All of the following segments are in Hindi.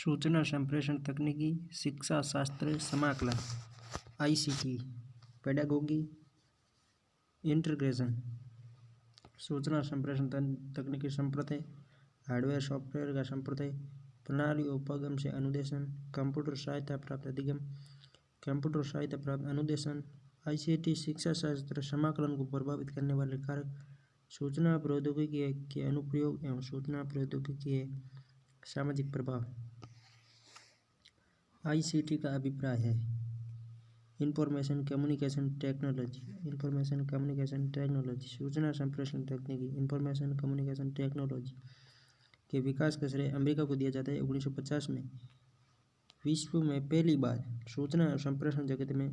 सूचना संप्रेषण तकनीकी शिक्षा शास्त्र समाकलन ICT पेडागोगी इंटीग्रेशन। सूचना संप्रेषण तकनीकी संप्रदाय हार्डवेयर सॉफ्टवेयर का संप्रदाय प्रणाली उपगम से अनुदेशन कंप्यूटर सहायता प्राप्त अधिगम कंप्यूटर सहायता प्राप्त अनुदेशन ICT शिक्षा शास्त्र समाकलन को प्रभावित करने वाले कारक सूचना प्रौद्योगिकी के अनुप्रयोग एवं सूचना प्रौद्योगिकी के सामाजिक प्रभाव। ICT का अभिप्राय है इंफॉर्मेशन कम्युनिकेशन टेक्नोलॉजी सूचना संप्रेषण तकनीकी इंफॉर्मेशन कम्युनिकेशन टेक्नोलॉजी के विकास का श्रेय अमेरिका को दिया जाता है। 1950 में विश्व में पहली बार सूचना और संप्रेषण जगत में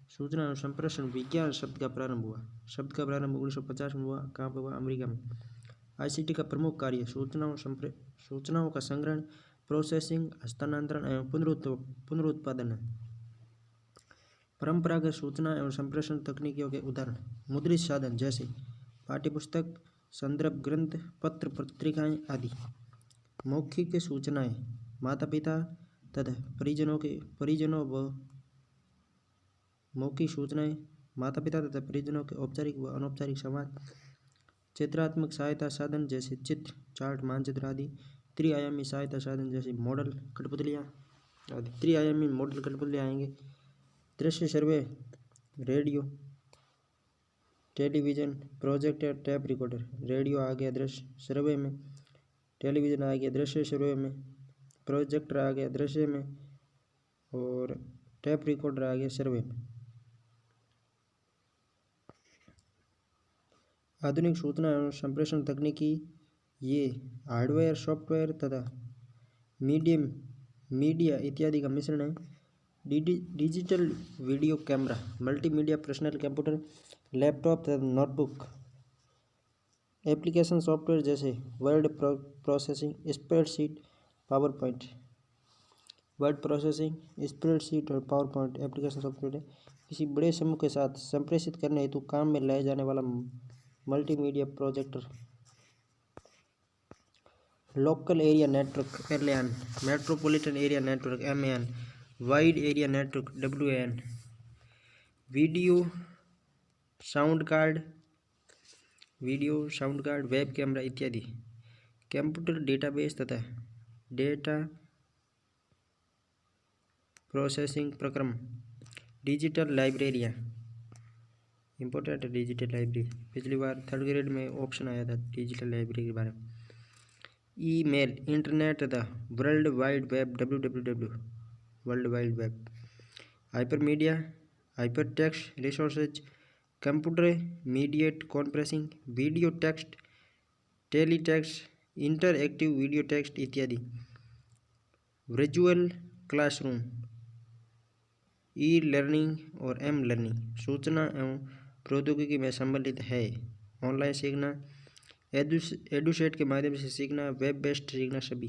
सूचना और संप्रेषण विज्ञान शब्द का प्रारंभ हुआ। शब्द का प्रारंभ 1950 में हुआ। कहाँ पर हुआ? अमेरिका में। ICT का प्रमुख कार्य सूचनाओं का संग्रहण प्रोसेसिंग हस्तांतरण एवं पुनरुत्पादन है। परंपरागत सूचना एवं संप्रेषण तकनीकियों के उदाहरण मुद्रित साधन जैसे पाठ्यपुस्तक संदर्भ ग्रंथ पत्र पत्रिकाएं आदि। मौखिक सूचनाएं माता पिता तथा परिजनों व मौखिक सूचनाएं माता पिता तथा परिजनों के औपचारिक व अनौपचारिक संवाद। चित्रात्मक सहायता साधन जैसे चित्र चार्ट मानचित्र आदि। त्रिआयामी सहायता साधन जैसे मॉडल कठपुतलियाँ आदि। त्रिआयामी मॉडल कठपुतलियाँ आएंगे। दृश्य सर्वे radio television projector tape recorder. Radio आ गया दृश्य सर्वे में, टेलीविज़न आ गया दृश्य सर्वे में, प्रोजेक्टर आ गया दृश्य में और टेप रिकॉर्डर आ गया सर्वे में। आधुनिक सूचना एवं संप्रेषण तकनीकी ये हार्डवेयर सॉफ्टवेयर तथा मीडिया इत्यादि का मिश्रण है। Digital video camera multimedia personal computer laptop तथा नोटबुक। एप्लीकेशन सॉफ्टवेयर जैसे word processing spreadsheet PowerPoint. Word processing spreadsheet और पावरपॉइंट एप्लीकेशन सॉफ्टवेयर है। किसी बड़े समूह के साथ संप्रेषित करने हेतु काम में लाए जाने वाला multimedia projector. Local area network LAN, metropolitan area network MAN, wide area network WAN, video sound card web camera इत्यादि। कंप्यूटर डेटाबेस तथा डेटा प्रोसेसिंग प्रक्रम। डिजिटल लाइब्रेरियाँ इम्पोर्टेंट है। डिजिटल लाइब्रेरी पिछली बार 3rd ग्रेड में ऑप्शन आया था डिजिटल लाइब्रेरी के बारे में। ईमेल इंटरनेट तथा world wide web WWW world wide web. Hypermedia hyper text resources computer mediate conferencing video text teletext interactive video text इत्यादि। वर्चुअल क्लासरूम लर्निंग और लर्निंग सूचना एवं प्रौद्योगिकी में सम्मिलित है। ऑनलाइन सीखना एडुसेट के माध्यम से सीखना वेब बेस्ड सीखना सभी।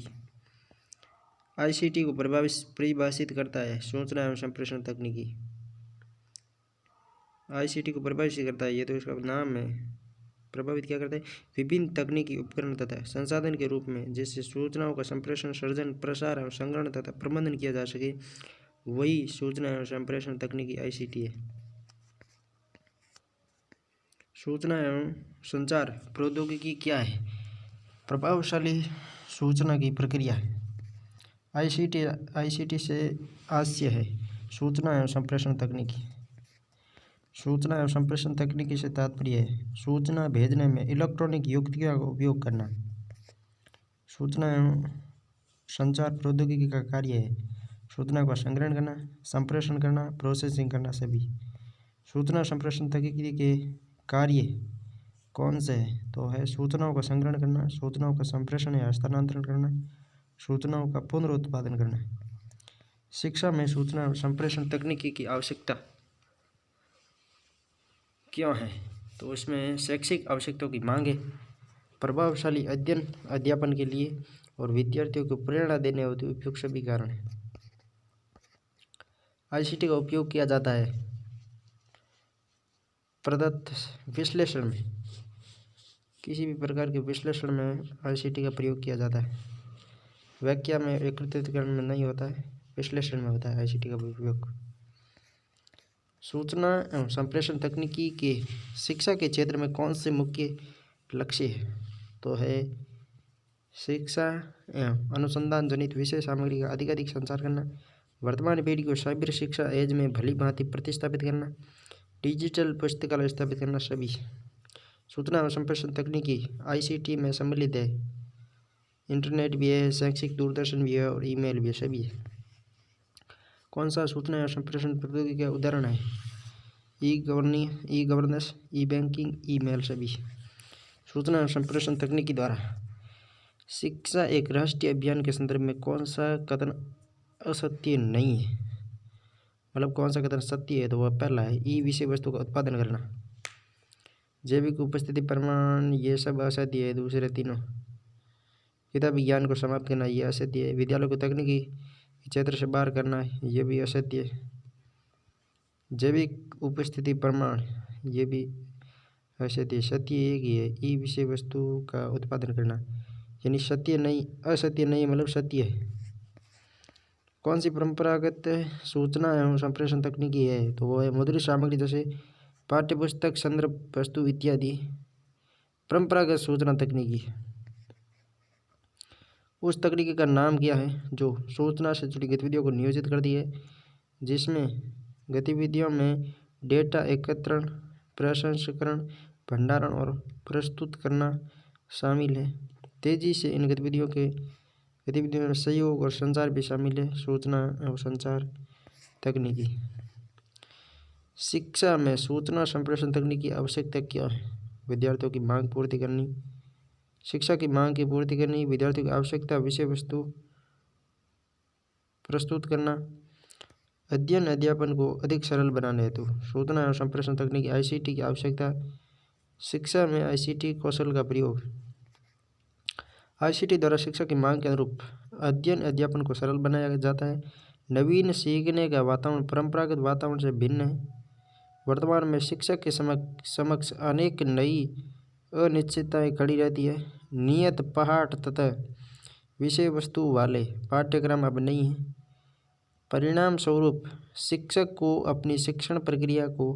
ICT को परिभाषित करता है सूचना एवं संप्रेषण तकनीकी। ICT को परिभाषित करता है, ये तो इसका नाम है। प्रभावित क्या करता है? विभिन्न तकनीकी उपकरण तथा संसाधन के रूप में जिससे सूचनाओं का संप्रेषण सर्जन प्रसार एवं संग्रहण तथा प्रबंधन किया जा सके वही सूचना एवं संप्रेषण तकनीकी ICT है। सूचना एवं संचार प्रौद्योगिकी क्या है? प्रभावशाली सूचना की प्रक्रिया। ICT से आशय है सूचना एवं संप्रेषण तकनीकी। सूचना एवं संप्रेषण तकनीकी से तात्पर्य है सूचना भेजने में इलेक्ट्रॉनिक युक्तियों का उपयोग करना। सूचना एवं संचार प्रौद्योगिकी का कार्य है सूचना का संग्रहण करना संप्रेषण करना प्रोसेसिंग करना सभी। सूचना संप्रेषण तकनीकी के कार्य कौन से हैं? तो है सूचनाओं का संग्रहण करना सूचनाओं का संप्रेषण या हस्तांतरण करना सूचनाओं का पुनरुत्पादन करना। शिक्षा में सूचना और संप्रेषण तकनीकी की आवश्यकता क्यों है? तो इसमें शैक्षिक आवश्यकताओं की मांग है, प्रभावशाली अध्ययन अध्यापन के लिए और विद्यार्थियों को प्रेरणा देने हेतु उपयुक्त सभी कारण हैं। ICT का उपयोग किया जाता है प्रदत्त विश्लेषण में। किसी भी प्रकार के विश्लेषण में ICT का प्रयोग किया जाता है। व्याख्या में, एकत्रीकरण में नहीं होता है, विश्लेषण में होता है आईसीटी का उपयोग। सूचना एवं संप्रेषण तकनीकी के शिक्षा के क्षेत्र में कौन से मुख्य लक्ष्य है? तो है शिक्षा एवं अनुसंधान जनित विषय सामग्री का अधिकाधिक संचार करना, वर्तमान पीढ़ी को साइबर शिक्षा एज में भली भांति प्रतिस्थापित करना, डिजिटल पुस्तकालय स्थापित करना सभी सूचना एवं संप्रेषण तकनीकी आईसीटी में सम्मिलित है। इंटरनेट भी है, शैक्षिक दूरदर्शन भी है और ईमेल भी है, सभी है। कौन सा सूचना एवं संप्रेषण प्रौद्योगिकी का उदाहरण है? ई गवर्नेंस, ई बैंकिंग, ईमेल सभी सूचना एवं संप्रेषण तकनीकी द्वारा शिक्षा एक राष्ट्रीय अभियान के संदर्भ में कौन सा कथन असत्य नहीं है? मतलब कौन सा कथन सत्य है? तो वह पहला है, ई विषय वस्तु का उत्पादन करना। जैविक उपस्थिति प्रमाण ये सब असत्य है। दूसरे तीनों किताबी विज्ञान को समाप्त करना ये असत्य है। विद्यालय को तकनीकी क्षेत्र से बाहर करना ये भी असत्य है। जैविक उपस्थिति प्रमाण ये भी असत्य। सत्य एक ही है, ई विषय वस्तु का उत्पादन करना, यानी सत्य नहीं, असत्य नहीं मतलब सत्य है। कौन सी परंपरागत सूचना एवं संप्रेषण तकनीकी है? तो वो है मुद्रित सामग्री जैसे पाठ्यपुस्तक, संदर्भ वस्तु इत्यादि परंपरागत सूचना तकनीकी। उस तकनीकी का नाम क्या है जो सूचना से जुड़ी गतिविधियों को नियोजित करती है, जिसमें गतिविधियों में डेटा एकत्रण, प्रसंस्करण, भंडारण और प्रस्तुत करना शामिल है। तेजी से इन गतिविधियों में सहयोग और संचार भी शामिल है। सूचना एवं संचार तकनीकी। शिक्षा में सूचना संप्रेषण तकनीक की आवश्यकता क्या है? विद्यार्थियों की मांग पूर्ति करनी, शिक्षा की मांग की पूर्ति करनी, विद्यार्थियों की आवश्यकता विषय वस्तु प्रस्तुत करना, अध्ययन अध्यापन को अधिक सरल बनाने हेतु सूचना एवं संप्रेषण तकनीकी आईसीटी की आवश्यकता। शिक्षा में आईसीटी कौशल का प्रयोग। आईसीटी द्वारा शिक्षा की मांग के अनुरूप अध्ययन अध्यापन को सरल बनाया जाता है। नवीन सीखने का वातावरण परंपरागत वातावरण से भिन्न है। वर्तमान में शिक्षक के समक्ष अनेक नई अनिश्चितताएं खड़ी रहती है। नियत पाठ तथा विषय वस्तु वाले पाठ्यक्रम अब नहीं हैं। परिणाम स्वरूप शिक्षक को अपनी शिक्षण प्रक्रिया को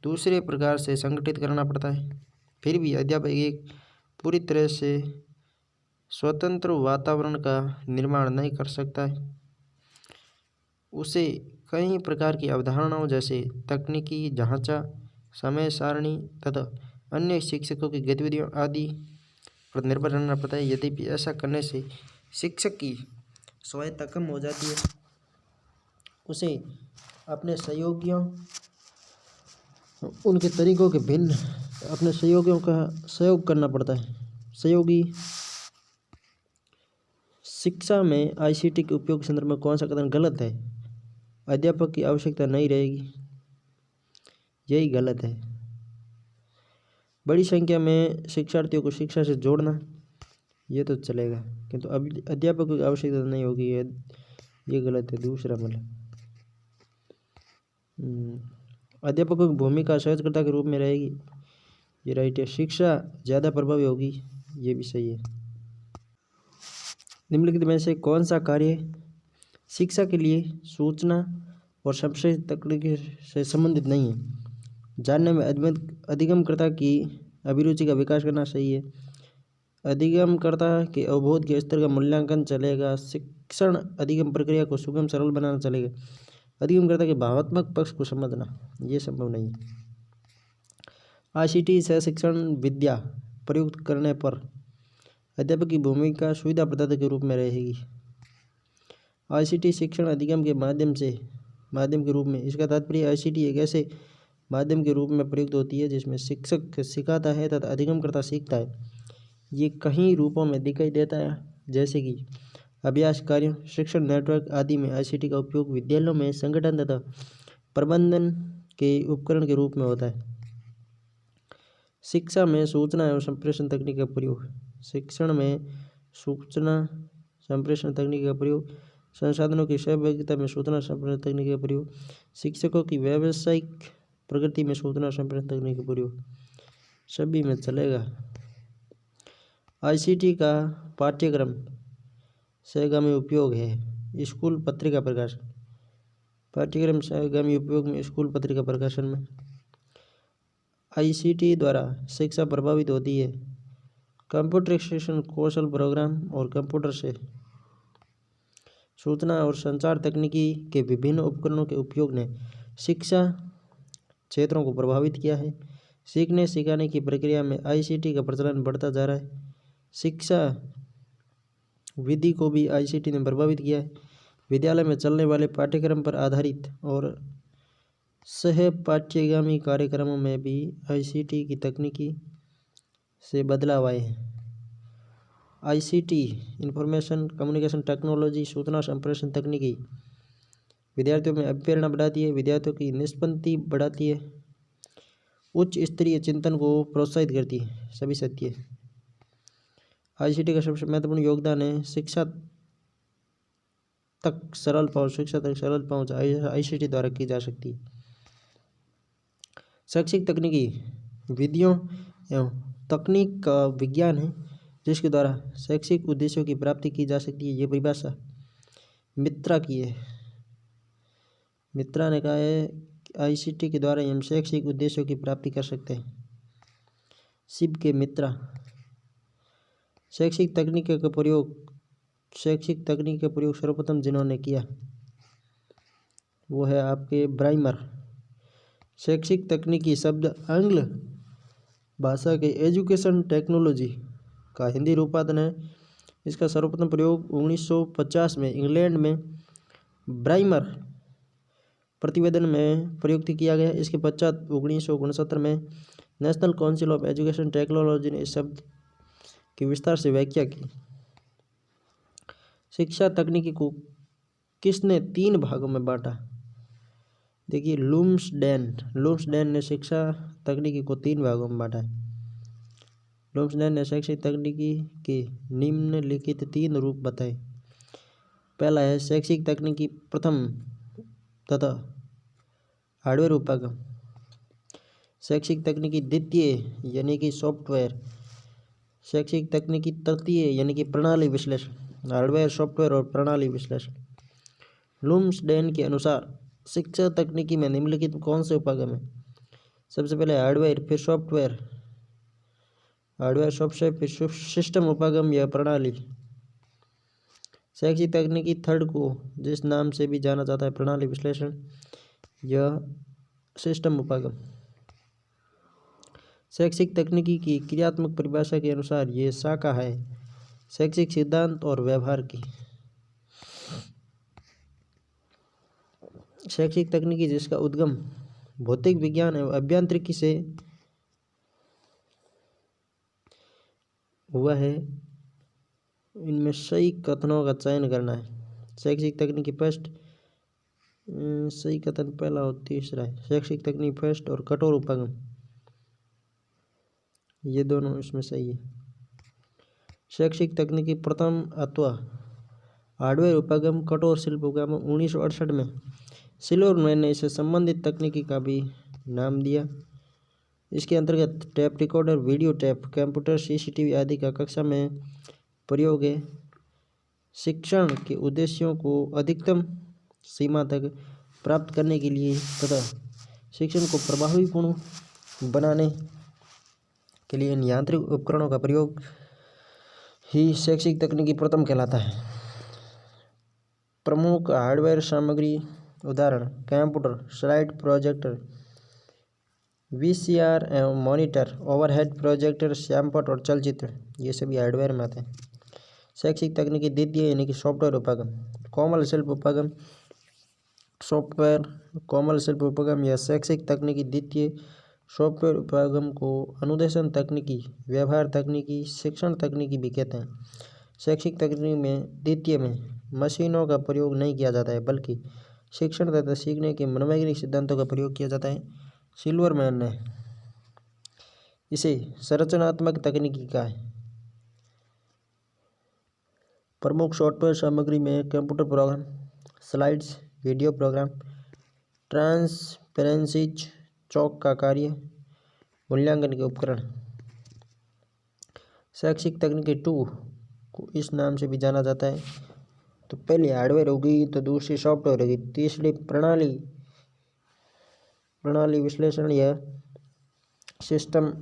दूसरे प्रकार से संगठित करना पड़ता है। फिर भी अध्यापक एक पूरी तरह से स्वतंत्र वातावरण का निर्माण नहीं कर सकता है। उसे कई प्रकार की अवधारणाओं जैसे तकनीकी ढांचा, समय सारणी तथा अन्य शिक्षकों की गतिविधियों आदि पर निर्भर रहना पड़ता है। यद्यपि ऐसा करने से शिक्षक की स्वायत्तता कम हो जाती है। उसे अपने सहयोगियों, उनके तरीकों के भिन्न अपने सहयोगियों का सहयोग करना पड़ता है। सहयोगी। शिक्षा में आईसीटी के उपयोग के संदर्भ में कौन सा कथन गलत है? अध्यापक की आवश्यकता नहीं रहेगी, यही गलत है। बड़ी संख्या में शिक्षार्थियों को शिक्षा से जोड़ना ये तो चलेगा, किंतु अब अध्यापकों की आवश्यकता नहीं होगी, ये गलत है। दूसरा मतलब अध्यापकों की भूमिका सहजकर्ता के रूप में रहेगी, ये राइट है। शिक्षा ज़्यादा प्रभावी होगी, ये भी सही है। निम्नलिखित में से कौन सा कार्य शिक्षा के लिए सूचना और संप्रेषण तकनीक से संबंधित नहीं है? जानने में अधिगमकर्ता की अभिरुचि का विकास करना सही है। अधिगमकर्ता के अवबोध के स्तर का मूल्यांकन चलेगा। शिक्षण अधिगम प्रक्रिया को सुगम सरल बनाना चलेगा। अधिगमकर्ता के भावात्मक पक्ष को समझना ये संभव नहीं है। आईसीटी से शिक्षण विद्या प्रयुक्त करने पर अध्यापक की भूमिका सुविधा प्रदाता के रूप में रहेगी। आईसीटी शिक्षण अधिगम के माध्यम के रूप में, इसका तात्पर्य आईसीटी एक ऐसे माध्यम के रूप में प्रयुक्त होती है जिसमें शिक्षक सिखाता है तथा अधिगमकर्ता सीखता है। ये कई रूपों में दिखाई देता है, जैसे कि अभ्यास कार्य, शिक्षण नेटवर्क आदि में आईसीटी का उपयोग विद्यालयों में संगठन तथा प्रबंधन के उपकरण के रूप में होता है। शिक्षा में सूचना एवं संप्रेषण तकनीक का प्रयोग। शिक्षण में सूचना संप्रेषण तकनीक का प्रयोग। संसाधनों की सहभागिता में सूचना संप्रेषण तकनीक का प्रयोग। शिक्षकों की व्यावसायिक प्रगति में सूचना संप्रेषण तकनीक का प्रयोग, सभी में चलेगा। आईसीटी का पाठ्यक्रम सहगामी उपयोग है स्कूल पत्रिका प्रकाशन। पाठ्यक्रम सहगामी उपयोग में स्कूल पत्रिका प्रकाशन में। आईसीटी द्वारा शिक्षा प्रभावित होती है। कंप्यूटराइजेशन कौशल प्रोग्राम और कंप्यूटर से सूचना और संचार तकनीकी के विभिन्न उपकरणों के उपयोग ने शिक्षा क्षेत्रों को प्रभावित किया है। सीखने सिखाने की प्रक्रिया में आईसीटी का प्रचलन बढ़ता जा रहा है। शिक्षा विधि को भी आईसीटी ने प्रभावित किया है। विद्यालय में चलने वाले पाठ्यक्रम पर आधारित और सह पाठ्यगामी कार्यक्रमों में भी आईसीटी की तकनीकी से बदलाव आए हैं। आईसीटी इंफॉर्मेशन कम्युनिकेशन टेक्नोलॉजी सूचना संप्रेषण तकनीकी विद्यार्थियों में अभिप्रेरणा बढ़ाती है, विद्यार्थियों की निष्पत्ति बढ़ाती है, उच्च स्तरीय चिंतन को प्रोत्साहित करती है। सभी सत्य है। आईसीटी का सबसे महत्वपूर्ण योगदान है शिक्षा तक सरल पहुंच आईसीटी द्वारा की जा सकती है। शैक्षिक तकनीकी विधियों एवं तकनीक का विज्ञान है जिसके द्वारा शैक्षिक उद्देश्यों की प्राप्ति की जा सकती है। ये परिभाषा मित्रा की है। मित्रा ने कहा है कि आईसीटी के द्वारा हम शैक्षिक उद्देश्यों की प्राप्ति कर सकते हैं। शिव के मित्रा। शैक्षिक तकनीक का प्रयोग सर्वप्रथम जिन्होंने किया वो है आपके ब्राइमर। शैक्षिक तकनीकी शब्द आंग्ल भाषा के एजुकेशन टेक्नोलॉजी का हिंदी रूपांतरण है। इसका सर्वप्रथम प्रयोग 1950 में इंग्लैंड में ब्राइमर प्रतिवेदन में प्रयुक्त किया गया। इसके पश्चात 1969 में national council of education technology ने इस शब्द की विस्तार से व्याख्या की। शिक्षा तकनीकी को किसने 3 भागों में बांटा? देखिए लुम्सडेन ने शिक्षा तकनीकी को 3 भागों में बांटा है। लुम्सडेन ने शैक्षिक तकनीकी के निम्नलिखित 3 रूप बताए। पहला है शैक्षिक तकनीकी प्रथम तथा हार्डवेयर उपागम। शैक्षिक तकनीकी द्वितीय यानी कि सॉफ्टवेयर। शैक्षिक तकनीकी तृतीय यानी कि प्रणाली विश्लेषण। हार्डवेयर सॉफ्टवेयर और प्रणाली विश्लेषण। लुम्सडेन के अनुसार शिक्षा तकनीकी में निम्नलिखित कौन से उपागम है? सबसे पहले हार्डवेयर, फिर सॉफ्टवेयर, फिर सिस्टम उपागम या प्रणाली। शैक्षिक तकनीकी थर्ड को जिस नाम से भी जाना जाता है प्रणाली विश्लेषण या सिस्टम उपागम। शैक्षिक तकनीकी की क्रियात्मक परिभाषा के अनुसार ये शाखा है शैक्षिक सिद्धांत और व्यवहार की। शैक्षिक तकनीकी जिसका उद्गम भौतिक विज्ञान एवं अभियांत्रिकी से हुआ है, इनमें सही कथनों का चयन करना है। शैक्षिक तकनीकी फर्स्ट, सही कथन पहला और तीसरा है। शैक्षिक तकनीक फर्स्ट और कठोर उपागम, ये दोनों इसमें सही है। शैक्षिक तकनीकी प्रथम अथवा हार्डवेयर उपागम, कठोर शिल्प उपागम 1968 में सिल्वरमैन ने इसे संबंधित तकनीकी का भी नाम दिया। इसके अंतर्गत tape recorder, video tape, computer, CCTV आदि का कक्षा में प्रयोग है। शिक्षण के उद्देश्यों को अधिकतम सीमा तक प्राप्त करने के लिए तथा शिक्षण को प्रभावीपूर्ण बनाने के लिए इन यांत्रिक उपकरणों का प्रयोग ही शैक्षिक तकनीकी प्रथम कहलाता है। प्रमुख हार्डवेयर सामग्री उदाहरण कंप्यूटर, स्लाइड प्रोजेक्टर, वीसीआर एवं मॉनिटर, ओवरहेड प्रोजेक्टर, श्यामपट और चलचित्र, ये सभी हार्डवेयर में आते हैं। शैक्षिक तकनीकी द्वितीय यानी कि सॉफ्टवेयर उपागम, कोमल शिल्प उपागम, सॉफ्टवेयर कोमल शिल्प उपागम या शैक्षिक तकनीकी द्वितीय सॉफ्टवेयर उपागम को अनुदेशन तकनीकी, व्यवहार तकनीकी, शिक्षण तकनीकी भी कहते हैं। शैक्षिक तकनीक में द्वितीय में मशीनों का प्रयोग नहीं किया जाता है बल्कि शिक्षण तथा सीखने के मनोवैज्ञानिक सिद्धांतों का प्रयोग किया जाता है। सिल्वरमैन ने इसे संरचनात्मक तकनीकी कहा है। प्रमुख सॉफ्टवेयर सामग्री में computer program, slides, video program, transparencies, chalk का कार्य, मूल्यांकन के उपकरण। शैक्षिक तकनीकी 2 को इस नाम से भी जाना जाता है तो पहली हार्डवेयर होगी, तो दूसरी सॉफ्टवेयर होगी, तीसरी प्रणाली विश्लेषण या सिस्टम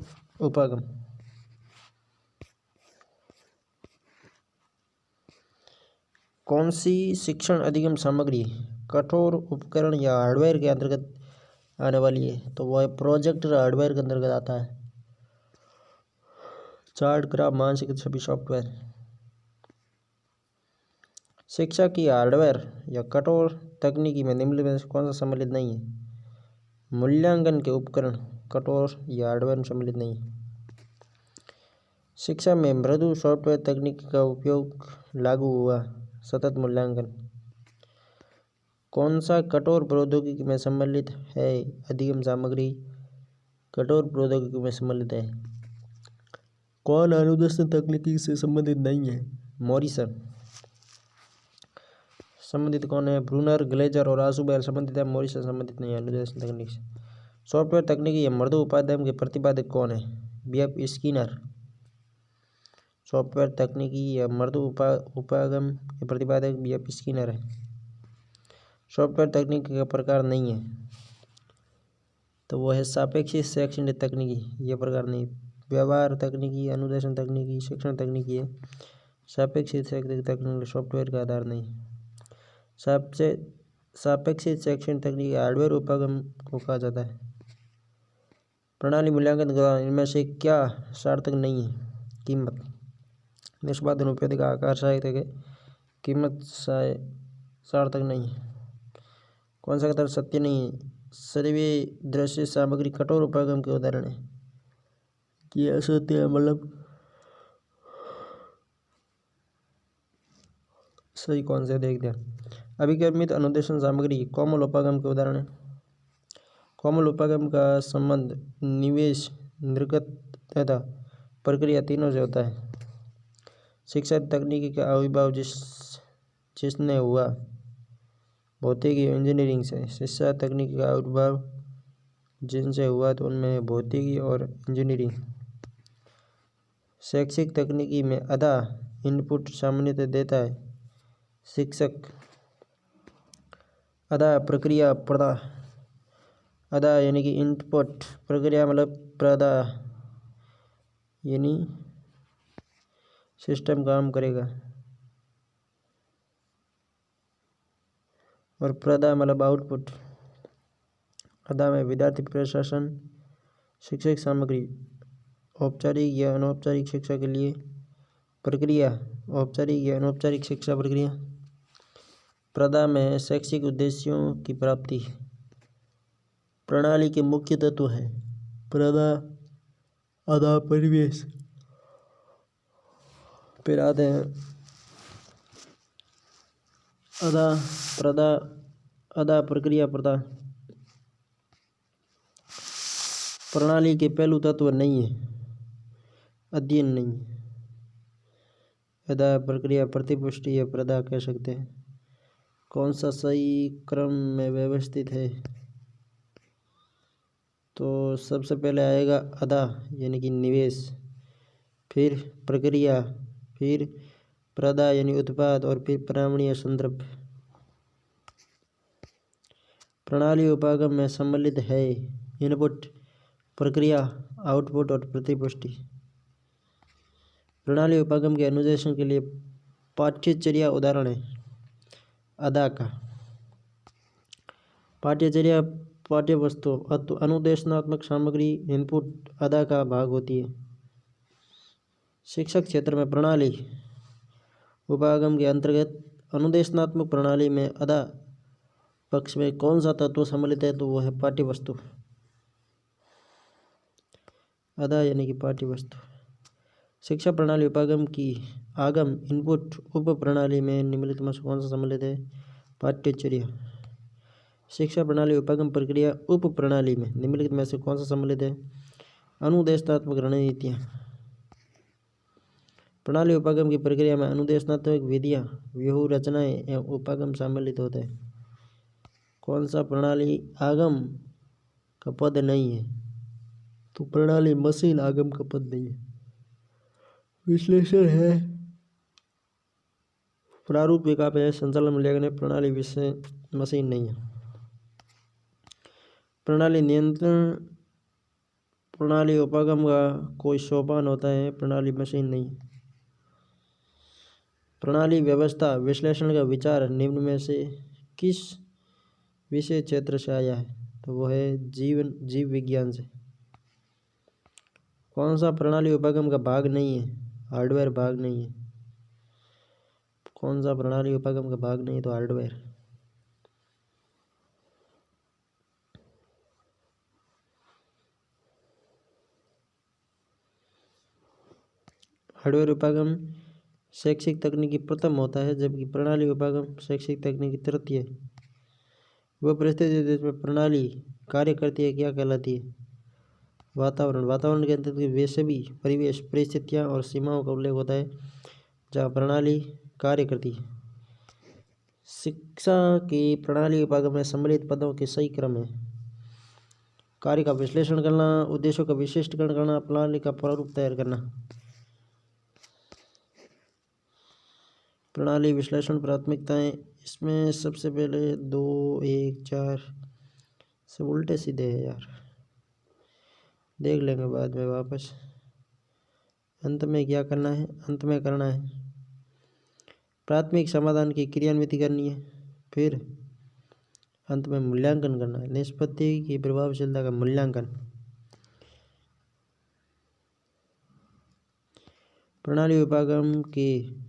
उपागम। कौन सी शिक्षण अधिगम सामग्री कठोर उपकरण या हार्डवेयर के अंतर्गत आने वाली है? तो वह प्रोजेक्टर हार्डवेयर के अंतर्गत आता है। चार्ट, ग्राफ, मानचित्र सभी सॉफ्टवेयर। शिक्षा की हार्डवेयर या कठोर तकनीकी में निम्नलिखित में से कौन सा सम्मिलित नहीं है? मूल्यांकन के उपकरण कठोर या हार्डवेयर में सम्मिलित नहीं है। शिक्षा में मृदु सॉफ्टवेयर तकनीक का उपयोग लागू हुआ। सतत मूल्यांकन। कौन सा कठोर प्रौद्योगिकी में सम्मिलित है? अधिगम सामग्री कठोर प्रौद्योगिकी में सम्मिलित है। कौन अनुदेशन तकनीकी से संबंधित नहीं है? मॉरिसन। संबंधित कौन है? ब्रूनर, ग्लेजर और आशुबेल संबंधित है। मॉरिसन संबंधित नहीं है अनुदेशन तकनीक से। सॉफ्टवेयर तकनीकी या मृदु उपागम के प्रतिपादक कौन है? BF Skinner. सॉफ्टवेयर तकनीकी या मृदु उपागम के प्रतिपादक बीएफ स्किनर है। सॉफ्टवेयर तकनीकी का प्रकार नहीं है, तो वो है सापेक्षिक शैक्षणिक तकनीकी, ये प्रकार नहीं। व्यवहार तकनीकी, अनुदेशन तकनीकी, शिक्षण तकनीकी है। सापेक्षिक शैक्षणिक तकनीक सॉफ्टवेयर का आधार नहीं। सापेक्षिक शैक्षणिक तकनीकी हार्डवेयर उपागम को कहा जाता है। प्रणाली मूल्यांकन का इनमें से क्या सार्थक नहीं है? कीमत, निष्पादन, उपयोग का आकार, साहित्य के कीमत सार्थक नहीं है। कौन सा कथन सत्य नहीं है? सभी दृश्य सामग्री कठोर उपागम के उदाहरण है। कि असत्य है, मतलब सही कौन से देखते हैं। अभिक्रमित अनुदेशन सामग्री कोमल उपागम के उदाहरण है। कोमल उपागम का संबंध निवेश, निर्गत तथा प्रक्रिया तीनों से होता है। शिक्षा तकनीकी का आविर्भाव जिसने हुआ भौतिकी इंजीनियरिंग से। शिक्षा तकनीकी का आविर्भाव जिनसे हुआ तो उनमें भौतिकी और इंजीनियरिंग। शैक्षिक तकनीकी में आधा इनपुट सामान्यतः देता है शिक्षक। आधा प्रक्रिया प्रदा, आधा यानी कि इनपुट, प्रक्रिया मतलब प्रदा यानी सिस्टम काम करेगा, और प्रदा मतलब आउटपुट। आधा में विद्यार्थी प्रशासन, शिक्षक सामग्री, औपचारिक या अनौपचारिक शिक्षा के लिए प्रक्रिया, औपचारिक या अनौपचारिक शिक्षा प्रक्रिया। प्रदा में शैक्षिक उद्देश्यों की प्राप्ति। प्रणाली के मुख्य तत्व है प्रदा, आधा परिवेश, फिर आधे आधा प्रदा, आधा प्रक्रिया प्रदा। प्रणाली के पहलू तत्व नहीं है, अध्ययन नहीं। आधा प्रक्रिया प्रतिपुष्टि या प्रदा कह सकते हैं। कौन सा सही क्रम में व्यवस्थित है? तो सबसे पहले आएगा आधा यानी कि निवेश, फिर प्रक्रिया, फिर प्रदा यानी उत्पाद, और फिर पर्यावरणीय संदर्भ। प्रणाली उपागम में सम्मिलित है इनपुट, प्रक्रिया, आउटपुट और प्रतिपुष्टि। प्रणाली उपागम के अनुदेशन के लिए पाठ्यचर्या उदाहरण है आधा का। पाठ्यचर्या पाठ्य वस्तु अनुदेशनात्मक सामग्री इनपुट आधा का भाग होती है। शिक्षक क्षेत्र में प्रणाली उपागम के अंतर्गत अनुदेशनात्मक प्रणाली में आधा पक्ष में कौन सा तत्व सम्मिलित है? तो वो है पाठ्य वस्तु। आधा यानी कि पाठ्य वस्तु। शिक्षा प्रणाली उपागम की आगम इनपुट उप प्रणाली में निम्नलिखित में कौन सा सम्मिलित है? पाठ्यचर्या। शिक्षा प्रणाली उपागम प्रक्रिया उप प्रणाली में निम्नलिखित में से कौन सा सम्मिलित है? अनुदेशनात्मक रणनीतियाँ। प्रणाली उपागम की प्रक्रिया में अनुदेशनात्मक विधियाँ, व्यूह रचनाएं एवं उपागम सम्मिलित होते हैं। कौन सा प्रणाली आगम का पद नहीं है? तो प्रणाली मशीन आगम का पद नहीं है। विश्लेषण है प्रारूप एक आप है, संचालन मूल्यांकन प्रणाली विषय मशीन नहीं है। प्रणाली नियंत्रण प्रणाली उपागम का कोई सोपान होता है, प्रणाली मशीन नहीं। प्रणाली व्यवस्था विश्लेषण का विचार निम्न में से किस विषय क्षेत्र से आया है? तो वो है जीव विज्ञान से। कौन सा प्रणाली उपागम का भाग नहीं है? हार्डवेयर भाग नहीं है। कौन सा प्रणाली उपागम का भाग नहीं? तो हार्डवेयर। हार्डवेयर उपागम शैक्षिक तकनीकी प्रथम होता है, जबकि प्रणाली उपागम शैक्षिक तकनीकी तृतीय। वह परिस्थिति जिसमें प्रणाली कार्य करती है क्या कहलाती है? वातावरण। वातावरण के अंतर्गत वे सभी परिवेश परिस्थितियाँ और सीमाओं का उल्लेख होता है जहाँ प्रणाली कार्य करती है। शिक्षा की प्रणाली उपागम में सम्मिलित पदों के सही क्रम है। कार्य का विश्लेषण करना, उद्देश्यों का विशिष्टकरण करना, प्रणाली का प्रारूप तैयार करना। प्रणाली विश्लेषण प्राथमिकताएं, इसमें सबसे पहले 2, 1, 4 सब उल्टे सीधे है यार, देख लेंगे बाद में वापस। अंत में क्या करना है? अंत में करना है प्राथमिक समाधान की क्रियान्विति करनी है, फिर अंत में मूल्यांकन करना है, निष्पत्ति की प्रभावशीलता का मूल्यांकन। प्रणाली उपागम की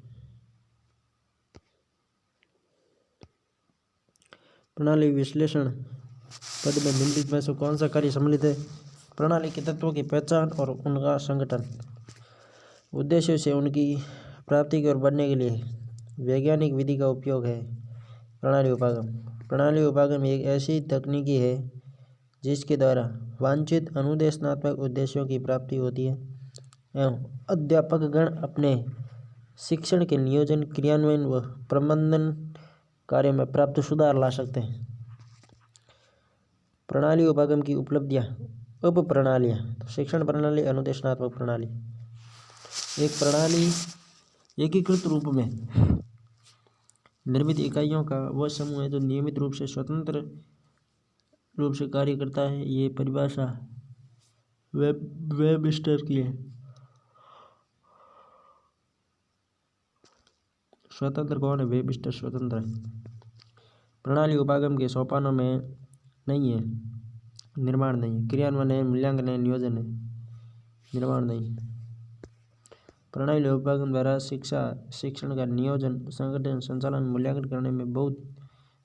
प्रणाली विश्लेषण पद में निम्नलिखित में से कौन सा कार्य सम्मिलित है? प्रणाली के तत्वों की पहचान और उनका संगठन, उद्देश्यों से उनकी प्राप्ति की ओर बढ़ने के लिए वैज्ञानिक विधि का उपयोग है। प्रणाली उपागम। प्रणाली उपागम एक ऐसी तकनीकी है जिसके द्वारा वांछित अनुदेशनात्मक उद्देश्यों की प्राप्ति होती है एवं अध्यापकगण अपने शिक्षण के नियोजन, क्रियान्वयन व प्रबंधन कार्य में प्राप्त सुधार ला सकते हैं। प्रणाली उपागम की उपलब्धियाँ। उप प्रणालियाँ, तो शिक्षण प्रणाली, अनुदेशनात्मक प्रणाली। एक प्रणाली एकीकृत रूप में निर्मित इकाइयों का वह समूह है जो नियमित रूप से स्वतंत्र रूप से कार्य करता है। ये परिभाषा वेबस्टर की है। स्वतंत्र कौन है? वेबस्टर स्वतंत्र है। प्रणाली उपागम के सोपानों में नहीं है, निर्माण नहीं है, क्रियान्वयन है, मूल्यांकन है, नियोजन है, निर्माण नहीं। प्रणाली उपागम द्वारा शिक्षण का नियोजन, संगठन, संचालन, मूल्यांकन करने में बहुत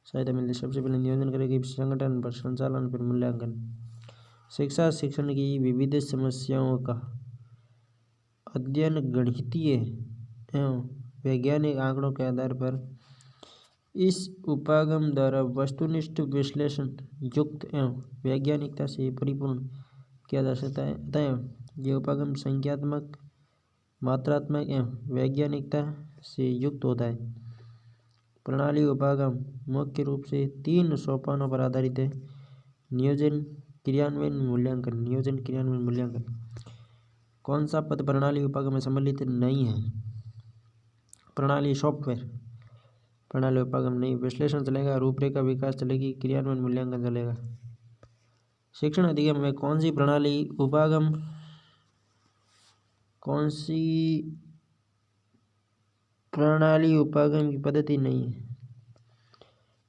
सहायता मिलती है। सबसे पहले नियोजन करेगी, संगठन पर संचालन, फिर मूल्यांकन। शिक्षण की विविध समस्याओं का अध्ययन गणितीय एवं वैज्ञानिक आंकड़ों के आधार पर इस उपागम द्वारा वस्तुनिष्ठ विश्लेषण युक्त एवं वैज्ञानिकता से परिपूर्ण किया जा सकता है। अतः यह उपागम संख्यात्मक, मात्रात्मक एवं वैज्ञानिकता से युक्त होता है। प्रणाली उपागम मुख्य रूप से 3 सोपानों पर आधारित है: नियोजन, क्रियान्वयन, मूल्यांकन। नियोजन, क्रियान्वयन, मूल्यांकन। कौन सा पद प्रणाली उपागम में सम्मिलित नहीं है? प्रणाली सॉफ्टवेयर। प्रणाली उपागम नहीं। विश्लेषण चलेगा, रूपरेखा विकास चलेगी, क्रियान्वयन मूल्यांकन चलेगा। शिक्षण अधिगम में कौन सी प्रणाली उपागम, कौन सी प्रणाली उपागम की पद्धति नहीं है?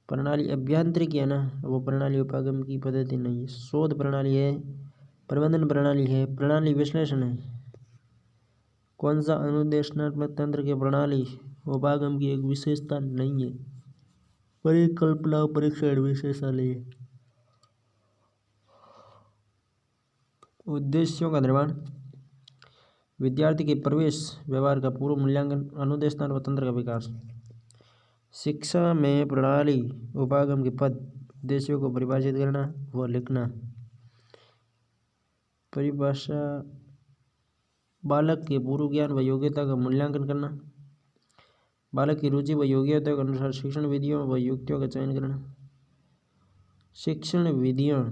प्रणाली अभियांत्रिकी है ना, वो प्रणाली उपागम की पद्धति नहीं है। शोध प्रणाली है, प्रबंधन प्रणाली है, प्रणाली विश्लेषण है। कौन सा अनुदेशनात्मक तंत्र के प्रणाली उपागम की एक विशेषता नहीं है? परिकल्पना परीक्षण विशेषालय है। उद्देश्यों का निर्माण, विद्यार्थी के प्रवेश व्यवहार का पूर्व मूल्यांकन, अनुदेशनात्मक तंत्र का विकास। शिक्षा में प्रणाली उपागम के पद, उद्देश्यों को परिभाषित करना व लिखना। परिभाषा, बालक के पूर्व ज्ञान व योग्यता का मूल्यांकन करना, बालक की रुचि व योग्यता के अनुसार शिक्षण विधियों व युक्तियों का चयन करना, शिक्षण विधियों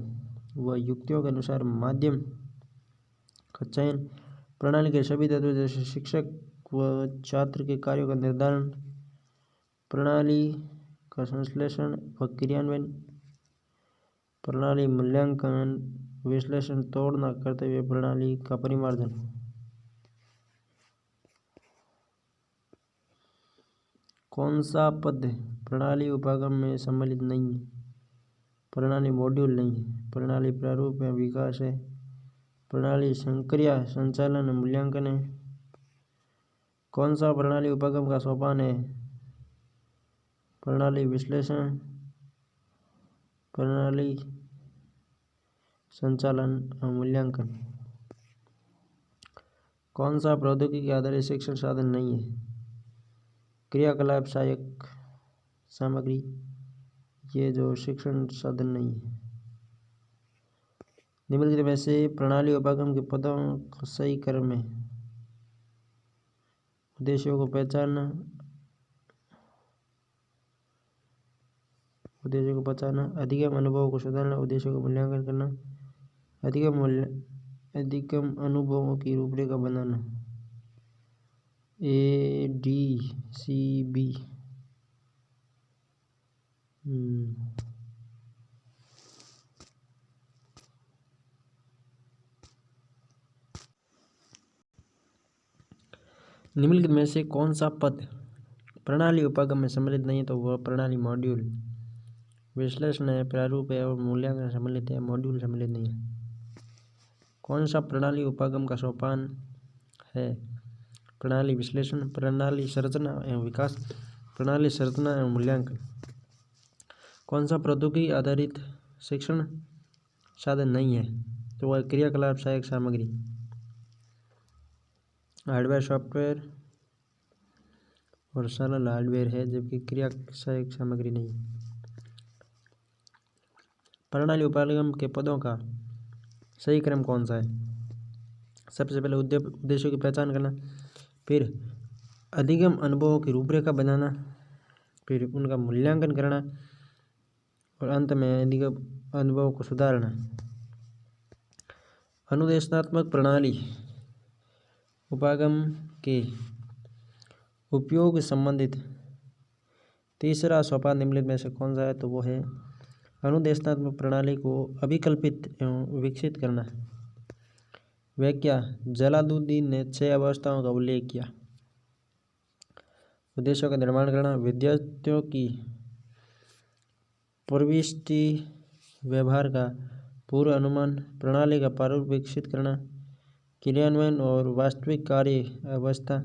व युक्तियों के अनुसार माध्यम का चयन, प्रणाली के सभी तत्वों जैसे शिक्षक व छात्र के कार्यों का निर्धारण, प्रणाली का संश्लेषण व क्रियान्वयन, प्रणाली मूल्यांकन, विश्लेषण, तोड़ना करते हुए प्रणाली का परिमार्जन। कौन सा पद प्रणाली उपागम में सम्मिलित नहीं है? प्रणाली मॉड्यूल नहीं है, प्रणाली प्रारूप या विकास है, प्रणाली संक्रिया संचालन मूल्यांकन है। कौन सा प्रणाली उपागम का सोपान है? प्रणाली विश्लेषण, प्रणाली संचालन और मूल्यांकन। कौन सा प्रौद्योगिकी आधारित शिक्षण साधन नहीं है? क्रियाकलाप सहायक सामग्री, ये जो शिक्षण साधन नहीं है। निम्नलिखित में से प्रणाली उपागम के पदों को सही क्रम में उद्देश्यों को पहचानना, अधिगम अनुभवों को सुधारना, उद्देश्यों का मूल्यांकन करना, अधिगम अनुभवों की रूपरेखा बनाना, ADCB। निम्नलिखित में से कौन सा पद प्रणाली उपागम में सम्मिलित नहीं है? तो वह प्रणाली मॉड्यूल, विश्लेषण है, प्रारूप है और मूल्यांकन सम्मिलित है, मॉड्यूल सम्मिलित नहीं है। कौन सा प्रणाली उपागम का सोपान है? प्रणाली विश्लेषण, प्रणाली संरचना एवं विकास, प्रणाली संरचना एवं मूल्यांकन। कौन सा प्रौद्योगिकी आधारित शिक्षण साधन नहीं है? तो वह क्रियाकलाप सहायक सामग्री, हार्डवेयर, सॉफ्टवेयर और सरल हार्डवेयर है, जबकि क्रिया सहायक सामग्री नहीं। प्रणाली उपागम के पदों का सही क्रम कौन सा है? सबसे पहले उद्देश्यों की पहचान करना, फिर अधिगम अनुभवों की रूपरेखा बनाना, फिर उनका मूल्यांकन करना और अंत में अधिगम अनुभवों को सुधारना। अनुदेशात्मक प्रणाली उपागम के उपयोग संबंधित तीसरा सोपान निम्नलिखित में से कौन सा है? तो वो है अनुदेशात्मक प्रणाली को अभिकल्पित एवं विकसित करना। व्याख्या, जलालुद्दीन ने 6 अवस्थाओं का उल्लेख किया। उद्देश्यों का निर्माण करना, विद्यार्थियों की प्रविष्टि व्यवहार का पूर्व अनुमान, प्रणाली का प्रारूप विकसित करना, क्रियान्वयन और वास्तविक कार्य अवस्था,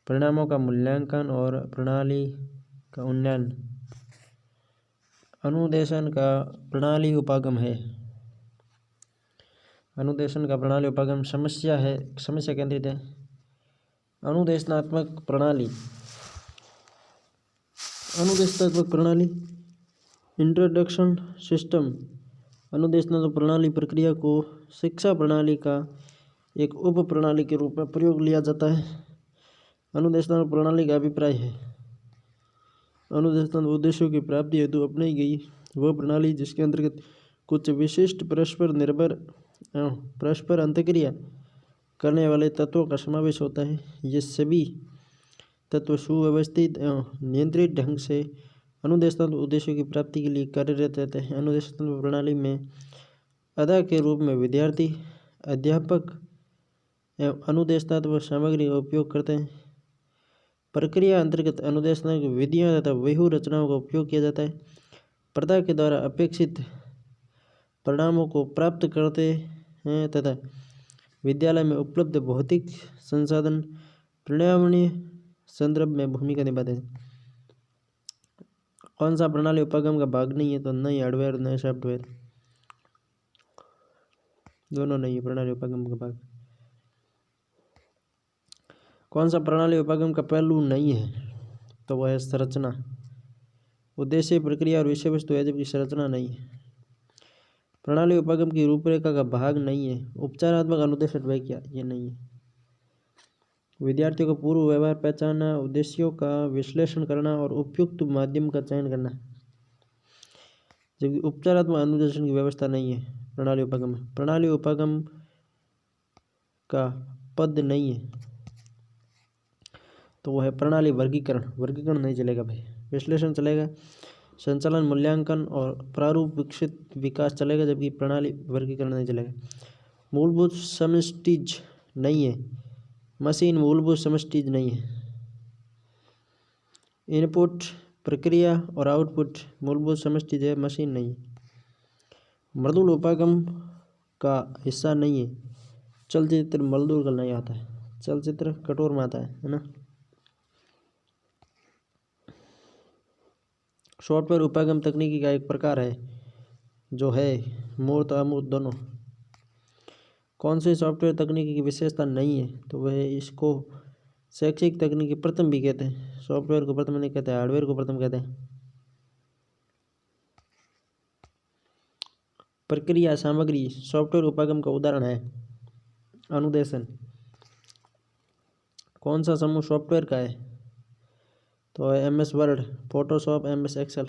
परिणामों का मूल्यांकन और प्रणाली का उन्नयन। अनुदेशन का प्रणाली उपागम है। अनुदेशन का प्रणाली उपागम समस्या केंद्रित है। अनुदेशात्मक प्रणाली इंट्रोडक्शन सिस्टम। अनुदेशात्मक प्रणाली प्रक्रिया को शिक्षा प्रणाली का एक उप प्रणाली के रूप में प्रयोग लिया जाता है। अनुदेशात्मक प्रणाली का अभिप्राय है अनुदेशात्मक उद्देश्यों की प्राप्ति हेतु अपनाई गई वह प्रणाली जिसके अंतर्गत कुछ विशिष्ट परस्पर निर्भर एवं परस्पर अंतःक्रिया करने वाले तत्वों का समावेश होता है। ये सभी तत्व सुव्यवस्थित एवं नियंत्रित ढंग से अनुदेशात्मक उद्देश्यों की प्राप्ति के लिए कार्यरत रहते हैं। अनुदेशात्मक प्रणाली में अदा के रूप में विद्यार्थी, अध्यापक एवं अनुदेशात्मक सामग्री का उपयोग करते हैं। प्रक्रिया अंतर्गत अनुदेशात्मक विधियां तथा व्यूह रचनाओं का उपयोग किया जाता है। प्रथा के द्वारा अपेक्षित परिणामों को प्राप्त करते हैं तथा विद्यालय में उपलब्ध भौतिक संसाधन पर्यावरणीय संदर्भ में भूमिका निभाते हैं। कौन सा प्रणाली उपागम का भाग नहीं है? तो नई हार्डवेयर, नए सॉफ्टवेयर, दोनों नहीं है प्रणाली उपागम का भाग। कौन सा प्रणाली उपागम का पहलू नहीं है? तो वह है संरचना। उद्देश्य, प्रक्रिया और विषय वस्तु है, जबकि संरचना नहीं है। प्रणाली उपागम की रूपरेखा का भाग नहीं है। उपचारात्मक अनुदेशन व्याख्या, ये नहीं है। विद्यार्थियों का पूर्व व्यवहार पहचानना, उद्देश्यों का विश्लेषण करना और उपयुक्त माध्यम का चयन करना, जबकि उपचारात्मक अनुदेशन की व्यवस्था नहीं है प्रणाली उपागम में। प्रणाली उपागम का पद नहीं है। तो वो है प्रणाली वर्गीकरण। वर्गीकरण नहीं चलेगा भाई, विश्लेषण चलेगा। संचालन, मूल्यांकन और प्रारूप विकसित विकास चलेगा, जबकि प्रणाली वर्गीकरण नहीं चलेगा। मूलभूत समष्टिज नहीं है, मशीन मूलभूत समष्टिज नहीं है। इनपुट प्रक्रिया और आउटपुट मूलभूत समष्टिज है, मशीन नहीं है। मृदुल उपागम का हिस्सा नहीं है। चलचित्र मजदूर का नहीं आता है, चलचित्र कठोर में आता है ना। सॉफ्टवेयर उपागम तकनीकी का एक प्रकार है जो है मूर्त अमूर्त दोनों। कौन सी सॉफ्टवेयर तकनीकी की विशेषता नहीं है, तो वह इसको शैक्षिक तकनीकी प्रथम भी कहते हैं। सॉफ्टवेयर को प्रथम नहीं कहते, हार्डवेयर को प्रथम कहते हैं। प्रक्रिया सामग्री सॉफ्टवेयर उपागम का उदाहरण है। अनुदेशन कौन सा समूह सॉफ्टवेयर का है, तो है MS Word, Photoshop, MS Excel.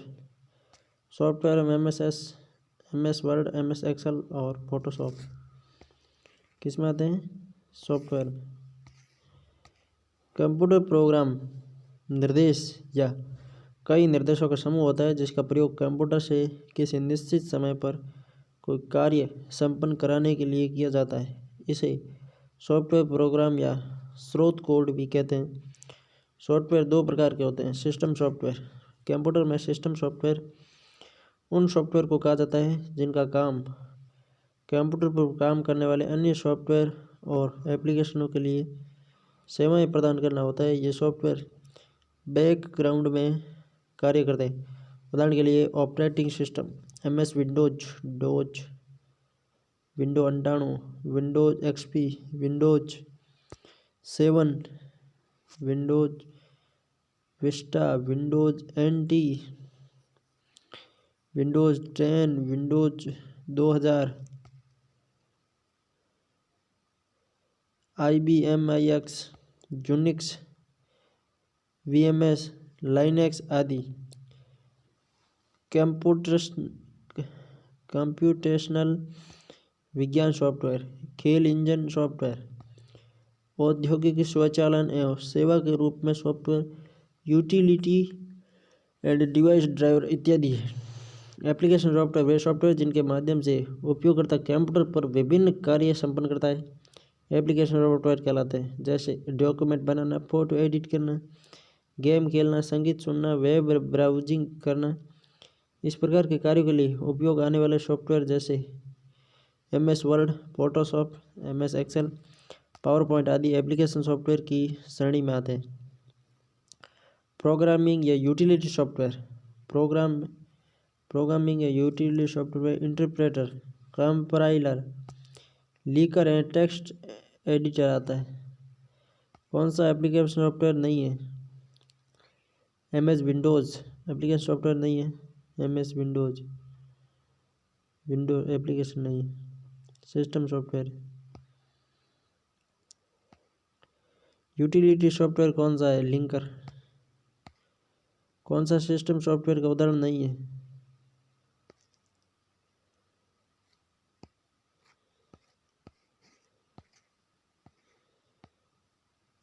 Software में MS वर्ड, MS एक्सेल और फोटोशॉप किस में आते हैं, सॉफ्टवेयर में। कंप्यूटर प्रोग्राम निर्देश या कई निर्देशों का समूह होता है जिसका प्रयोग कंप्यूटर से किसी निश्चित समय पर कोई कार्य संपन्न कराने के लिए किया जाता है। इसे सॉफ्टवेयर प्रोग्राम या स्रोत कोड भी कहते हैं। सॉफ्टवेयर दो प्रकार के होते हैं। सिस्टम सॉफ्टवेयर, कंप्यूटर में सिस्टम सॉफ्टवेयर उन सॉफ्टवेयर को कहा जाता है जिनका काम कंप्यूटर पर काम करने वाले अन्य सॉफ्टवेयर और एप्लीकेशनों के लिए सेवाएं प्रदान करना होता है। ये सॉफ्टवेयर बैकग्राउंड में कार्य करते हैं। उदाहरण के लिए operating system MS Windows, window 98, Windows XP, Windows 7, Windows Vista, Windows NT, Windows 10, Windows 2000, IBM iX, Unix, VMS, Linux आदि। कंप्यूटेशनल विज्ञान सॉफ्टवेयर, खेल इंजन सॉफ्टवेयर, औद्योगिक स्वचालन एवं सेवा के रूप में software, utility and device driver इत्यादि है। एप्लीकेशन सॉफ्टवेयर वे सॉफ्टवेयर जिनके माध्यम से उपयोगकर्ता कंप्यूटर पर विभिन्न कार्य संपन्न करता है, एप्लीकेशन सॉफ्टवेयर कहलाते हैं। जैसे डॉक्यूमेंट बनाना, फोटो एडिट करना, गेम खेलना, संगीत सुनना, वेब ब्राउजिंग करना। इस प्रकार के कार्यों के लिए उपयोग आने वाले सॉफ्टवेयर जैसे MS Word, Photoshop, MS Excel, PowerPoint आदि एप्लीकेशन सॉफ्टवेयर की श्रेणी में आते हैं। प्रोग्रामिंग या यूटिलिटी सॉफ्टवेयर, प्रोग्रामिंग या utility software interpreter, compiler, linker and text editor आता है। कौन सा एप्लीकेशन सॉफ्टवेयर नहीं है, MS विंडोज़ एप्लीकेशन सॉफ्टवेयर नहीं है। MS विंडोज एप्लीकेशन नहीं है, सिस्टम सॉफ्टवेयर। यूटिलिटी सॉफ्टवेयर कौन सा है, लिंकर। कौन सा सिस्टम सॉफ्टवेयर का उदाहरण नहीं है,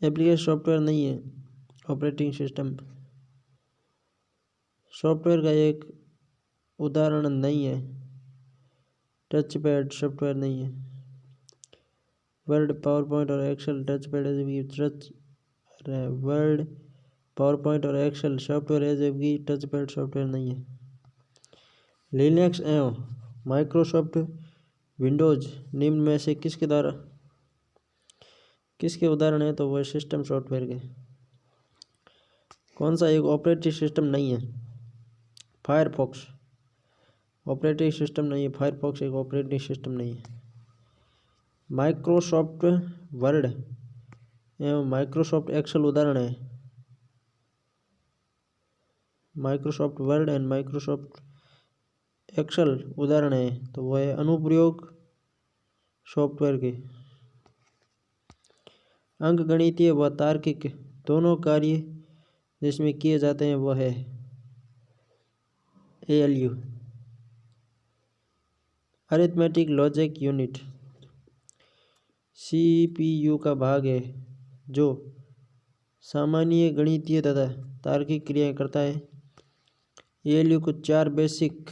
एप्लीकेशन सॉफ्टवेयर नहीं है, ऑपरेटिंग सिस्टम। सॉफ्टवेयर का एक उदाहरण नहीं है, टच पैड सॉफ्टवेयर नहीं है। वर्ड, पावरपॉइंट और Excel touch pad Word, PowerPoint और एक्सेल सॉफ्टवेयर है जबकि टच पैड सॉफ्टवेयर नहीं है। लिनक्स एवं माइक्रोसॉफ्ट विंडोज निम्न में से किसके उदाहरण है, तो वह सिस्टम सॉफ्टवेयर के। कौन सा एक ऑपरेटिंग सिस्टम नहीं है, फायरफॉक्स ऑपरेटिंग सिस्टम नहीं है, फायरफॉक्स एक ऑपरेटिंग सिस्टम नहीं है। माइक्रोसॉफ्ट वर्ड एवं माइक्रोसॉफ्ट एक्सेल उदाहरण है। Microsoft Word and Microsoft Excel उदाहरण है, तो वह है अनुप्रयोग सॉफ्टवेयर के। अंकगणितीय व तार्किक दोनों कार्य जिसमें किए जाते हैं वह है ALU, arithmetic logic unit. CPU का भाग है जो सामान्य गणितीय तथा तार्किक क्रियाएं करता है। ALU को 4 basic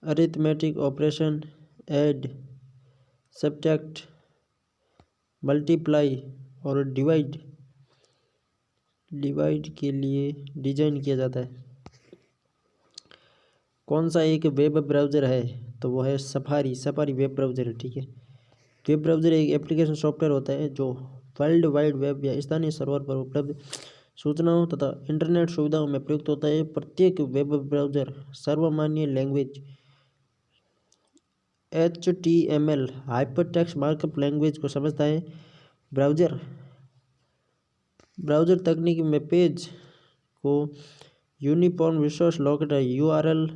arithmetic operation add, subtract, multiply और डिवाइड के लिए डिजाइन किया जाता है। कौन सा एक वेब ब्राउज़र है? तो वो है सफारी वेब ब्राउज़र है। ठीक है, वेब ब्राउज़र एक एप्लीकेशन सॉफ्टवेयर होता है जो वर्ल्ड वाइड वेब या स्थानीय सर्वर पर उपलब्ध सूचनाओं तथा इंटरनेट सुविधाओं में प्रयुक्त होता है। प्रत्येक वेब ब्राउज़र सर्वमान्य language HTML hypertext markup language को समझता है। ब्राउज़र तकनीक में पेज को यूनिफॉर्म रिसोर्स लोकेटर URL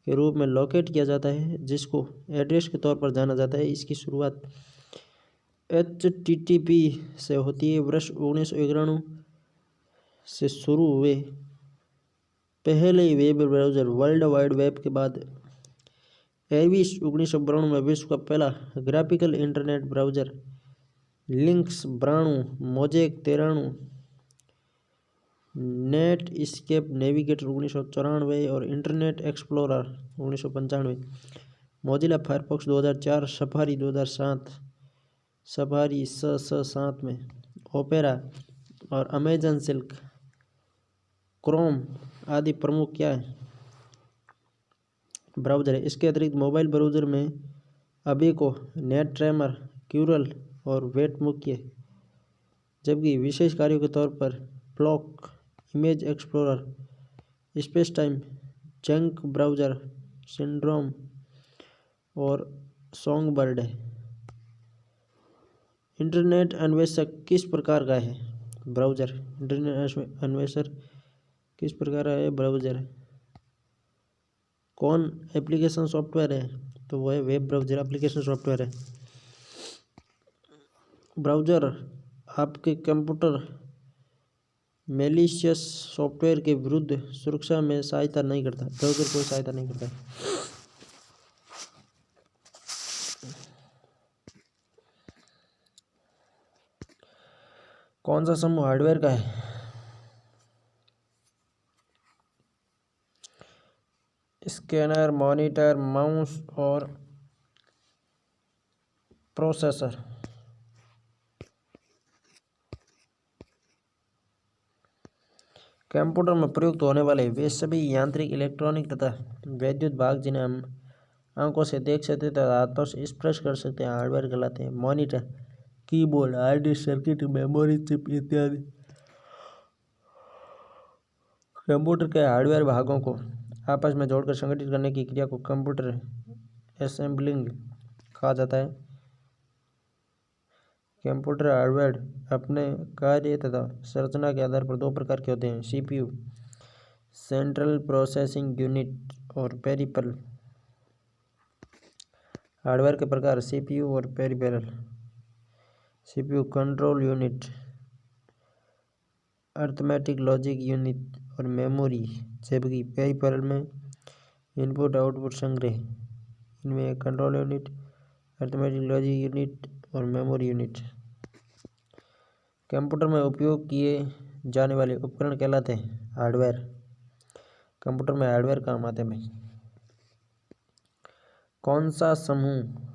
के रूप में लोकेट किया जाता है, जिसको एड्रेस के तौर पर जाना जाता है। इसकी शुरुआत HTTP से होती है। वर्ष 1991 से शुरू हुए पहले web browser World wide Web के बाद एविस 1992 में विश्व का पहला graphical internet browser, Lynx 92, Mosaic 93, Netscape Navigator 1994 और Internet Explorer 1995, Mozilla Firefox 2004, Safari 2007, Safari 7 में, ओपेरा और अमेजन सिल्क, क्रोम आदि प्रमुख क्या है? ब्राउज़र है। इसके अतिरिक्त मोबाइल ब्राउज़र में अबेको, नेटरैमर, क्यूरल और वेट मुख्य है, जबकि विशेष कार्यों के तौर पर Flock, image explorer, space time, junk browser, syndrome और सॉन्गबर्ड है। इंटरनेट अन्वेषक किस प्रकार का है? ब्राउज़र। इंटरनेट अन्वेषक किस प्रकार का है? ब्राउज़र। कौन एप्लीकेशन सॉफ्टवेयर है? तो वो है वेब ब्राउज़र एप्लीकेशन सॉफ्टवेयर है। ब्राउज़र आपके कंप्यूटर मैलिशियस सॉफ्टवेयर के विरुद्ध सुरक्षा में सहायता नहीं करता। ब्राउज़र कोई सहायता नहीं करता। कौन सा समूह हार्डवेयर का है? स्कैनर, मॉनिटर, माउस और प्रोसेसर। कंप्यूटर में प्रयुक्त होने वाले वे सभी यांत्रिक, इलेक्ट्रॉनिक तथा वैद्युत भाग जिन्हें हम आंखों से देख सकते तथा हाथों से स्पर्श कर सकते हैं हार्डवेयर कहलाते हैं। Monitor, keyboard, hard disk, circuit, memory chip इत्यादि कंप्यूटर के हार्डवेयर भागों को आपस में जोड़कर संगठित करने की क्रिया को कंप्यूटर असेंबलिंग कहा जाता है। कंप्यूटर हार्डवेयर अपने कार्य तथा संरचना के आधार पर 2 प्रकार के होते हैं: CPU सेंट्रल प्रोसेसिंग यूनिट और पेरिफेरल। हार्डवेयर के प्रकार CPU और peripheral. CPU control unit, arithmetic logic unit और मेमोरी, जबकि पेरिफेरल में इनपुट आउटपुट संग्रह। इनमें control unit, arithmetic logic unit और मेमोरी यूनिट। कंप्यूटर में उपयोग किए जाने वाले उपकरण कहलाते हैं हार्डवेयर। कंप्यूटर में हार्डवेयर काम आते हैं भाई। कौन सा समूह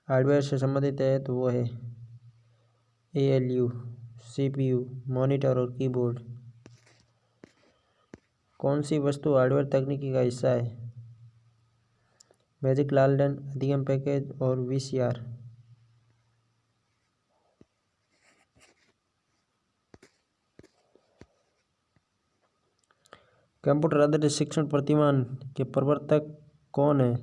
हार्डवेयर से संबंधित है? तो वो है ALU, CPU, मॉनिटर और कीबोर्ड। कौन सी वस्तु हार्डवेयर तकनीकी का हिस्सा है? मैजिक लालटेन, अधिगम पैकेज और VCR। कंप्यूटर आधारित शिक्षण प्रतिमान के प्रवर्तक कौन है?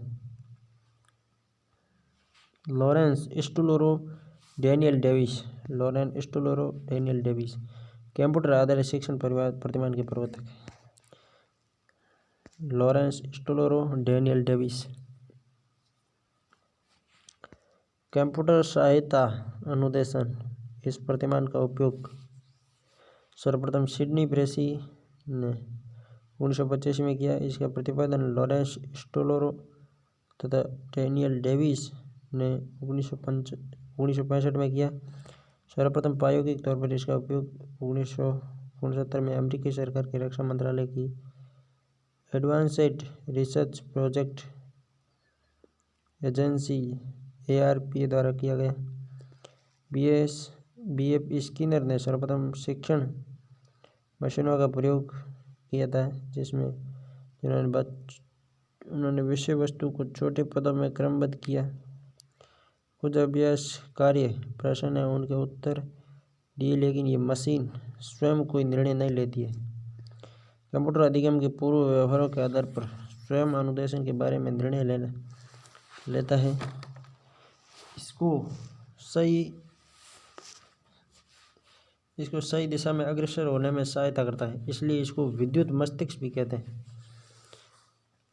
Lawrence Stolurow, Daniel Davis. Lawrence Stolurow, Daniel Davis computer आधारित शिक्षण प्रतिमान के प्रवर्तक है। Lawrence Stolurow, Daniel Davis. Computer सहायता अनुदेशन इस प्रतिमान का उपयोग सर्वप्रथम सिडनी प्रेसी ने 1985 में किया। इसका प्रतिपादन लॉरेंस स्टुलोरो तथा डेनियल डेविस ने 1965 में किया। सर्वप्रथम प्रायोगिक तौर पर इसका उपयोग 1969 में अमेरिकी सरकार के रक्षा मंत्रालय की advanced research project agency ARPA द्वारा किया गया। BF स्किनर ने सर्वप्रथम शिक्षण मशीनों का प्रयोग किया था, जिसमें उन्होंने विषय वस्तु को छोटे पदों में क्रमबद्ध किया। कुछ अभ्यास कार्य प्रश्न ने उनके उत्तर दिए, लेकिन ये मशीन स्वयं कोई निर्णय नहीं लेती है। कंप्यूटर अधिगम के पूर्व व्यवहारों के आधार पर स्वयं अनुदेशन के बारे में निर्णय लेता है। इसको सही दिशा में अग्रसर होने में सहायता करता है, इसलिए इसको विद्युत मस्तिष्क भी कहते हैं।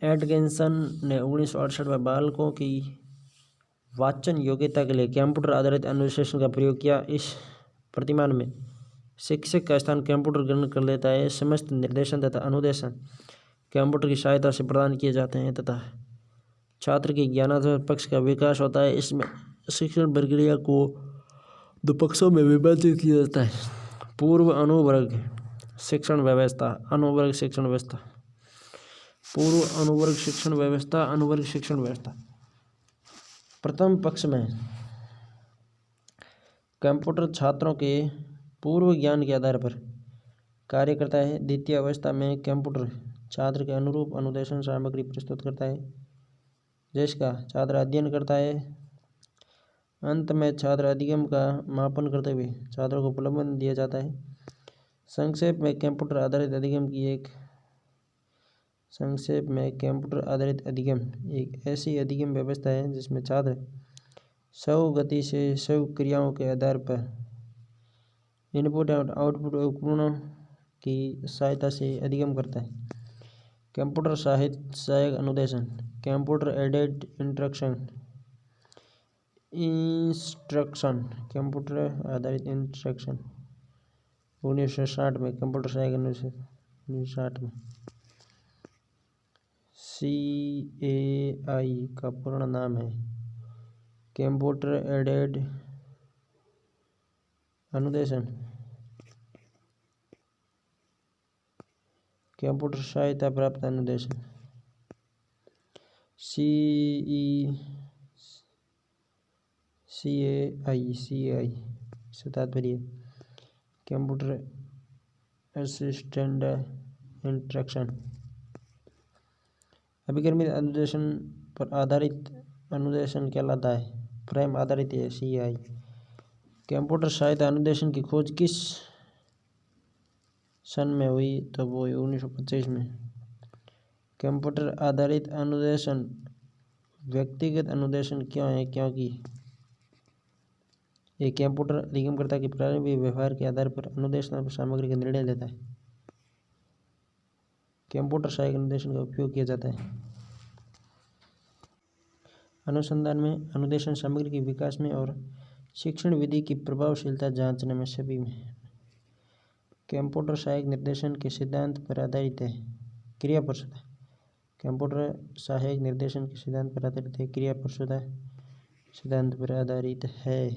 एटकिंसन ने 1968 में बालकों की वाचन योग्यता के लिए कंप्यूटर आधारित अनुदेशन का प्रयोग किया। इस प्रतिमान में शिक्षक का स्थान कंप्यूटर ग्रहण कर लेता है। समस्त निर्देशन तथा अनुदेशन कंप्यूटर की सहायता से प्रदान किए जाते हैं तथा छात्र के ज्ञानात्मक पक्ष का विकास होता है। इसमें शिक्षण प्रक्रिया को 2 पक्षों में विभाजित किया जाता है: पूर्व अनुवर्ग शिक्षण व्यवस्था, अनुवर्ग शिक्षण व्यवस्था। पूर्व अनुवर्ग शिक्षण व्यवस्था, अनुवर्ग शिक्षण व्यवस्था। प्रथम पक्ष में कंप्यूटर छात्रों के पूर्व ज्ञान के आधार पर कार्य करता है। द्वितीय अवस्था में कंप्यूटर छात्र के अनुरूप अनुदेशन सामग्री प्रस्तुत करता है, जिसका छात्र अध्ययन करता है। अंत में छात्र अधिगम का मापन करते हुए छात्रों को प्रबंधन दिया जाता है। संक्षेप में कंप्यूटर आधारित अधिगम एक ऐसी अधिगम व्यवस्था है जिसमें छात्र स्व गति से स्व क्रियाओं के आधार पर इनपुट और आउटपुट उपकरणों की सहायता से अधिगम करता है। कंप्यूटर सहायक अनुदेशन, कंप्यूटर एडेड इंस्ट्रक्शन, कंप्यूटर आधारित इंस्ट्रक्शन। 1960 में कंप्यूटर सहायक अनुदेशन, 1960 में CAI का पूर्ण नाम है कंप्यूटर एडेड अनुदेशन, कंप्यूटर सहायता प्राप्त अनुदेशन। CAI से तात्पर्य कंप्यूटर असिस्टेड इंस्ट्रक्शन। अभिक्रमित अनुदेशन पर आधारित अनुदेशन कहलाता है। फ्रेम आधारित है CAI। कंप्यूटर सहायता अनुदेशन की खोज किस सन में हुई? तो वो 1925 में। कंप्यूटर आधारित अनुदेशन व्यक्तिगत अनुदेशन क्यों है? क्योंकि ये कंप्यूटर अधिगमकर्ता के प्रारंभिक व्यवहार के आधार पर अनुदेशन सामग्री का निर्णय लेता है। कंप्यूटर सहायक अनुदेशन का उपयोग किया जाता है अनुसंधान में, अनुदेशन सामग्री के विकास में और शिक्षण विधि की प्रभावशीलता जांचने में सभी में। कंप्यूटर सहायक निर्देशन के सिद्धांत पर आधारित है क्रियाप्रसूता। कंप्यूटर सहायक निर्देशन के सिद्धांत पर आधारित है क्रियाप्रसूता सिद्धांत पर आधारित है।